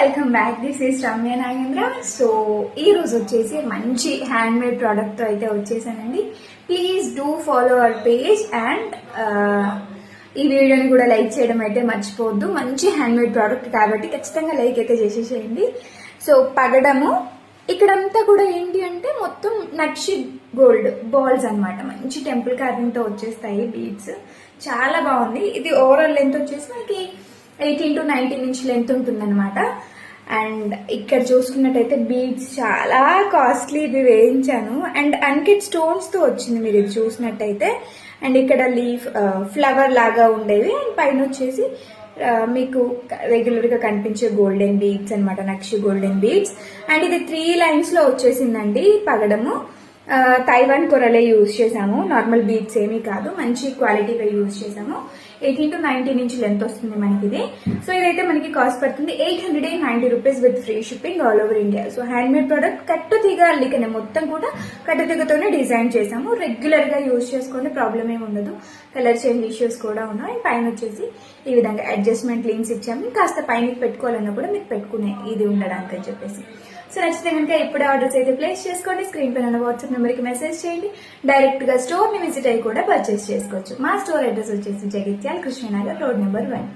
Welcome back. This is Ramya Nagendra. So ఈ రోజు వచ్చేసి మంచి హ్యాండ్ మేడ్ ప్రోడక్ట్ తో అయితే వచ్చేసానండి. Please do follow our page and ఈ వీడియోని కూడా లైక్ చేయడం అయితే మర్చిపోవద్దు. మంచి హ్యాండ్ మేడ్ ప్రోడక్ట్ కాబట్టి ఖచ్చితంగా లైక్ అయితే చేసేసేయండి. సో పగడము ఇక్కడంతా కూడా ఏంటి అంటే మొత్తం నక్షి గోల్డ్ బాల్స్ అన్నమాట. మంచి టెంపుల్ కార్వింగ్ తో వచ్చేస్తాయి బీడ్స్. చాలా బాగుంది. ఇది ఓవరాల్ లెంత్ వచ్చేసి మనకి 18 to 19 ఇంచ్ లెంత్ ఉంటుంది అనమాట. అండ్ ఇక్కడ చూసుకున్నట్టయితే బీడ్స్ చాలా కాస్ట్లీ ఇవి వేయించాను. అండ్ అన్కిట్ స్టోన్స్ తో వచ్చింది మీరు ఇది చూసినట్టయితే. అండ్ ఇక్కడ లీఫ్ ఫ్లవర్ లాగా ఉండేవి. అండ్ పైన వచ్చేసి మీకు రెగ్యులర్ గా కనిపించే గోల్డెన్ బీడ్స్ అనమాట, నక్షి గోల్డెన్ బీడ్స్. అండ్ ఇది 3 లైన్స్ లో వచ్చేసిందండి పగడము. తైవాన్ కొరలే యూజ్ చేసాము, నార్మల్ బీడ్స్ ఏమీ కాదు, మంచి క్వాలిటీగా యూజ్ చేసాము. 18 to 19 ఇంచ్ లెంత్ వస్తుంది మనకి ఇది. సో ఇదైతే మనకి కాస్ట్ పడుతుంది 890 rupees with free shipping all over India. So handmade product కట్టుతీగ అల్లికనే మొత్తం కూడా కట్టుతీగతోనే డిజైన్ చేసాము. రెగ్యులర్ గా యూజ్ చేసుకునే ప్రాబ్లం ఏమి ఉండదు. కలర్ చేంజ్ ఇష్యూస్ కూడా ఉన్నాయి. పైన వచ్చేసి ఈ విధంగా అడ్జస్ట్మెంట్ లింక్స్ ఇచ్చాము. కాస్త పైన పెట్టుకోవాలన్నా కూడా మీకు పెట్టుకునే ఇది ఉండడానికి అని చెప్పేసి. సో నచ్చితే కనుక ఇప్పుడే ఆర్డర్స్ అయితే ప్లేస్ చేసుకోండి. స్క్రీన్ పైన వాట్సాప్ నెంబర్ కి మెసేజ్ చేయండి. డైరెక్ట్ గా స్టోర్ ని విజిట్ అయ్యి కూడా పర్చేస్ చేసుకోవచ్చు. మా స్టోర్ అడ్రస్ వచ్చేసి జగిత్యాల, కృష్ణనగర్, రోడ్ నెంబర్ 1.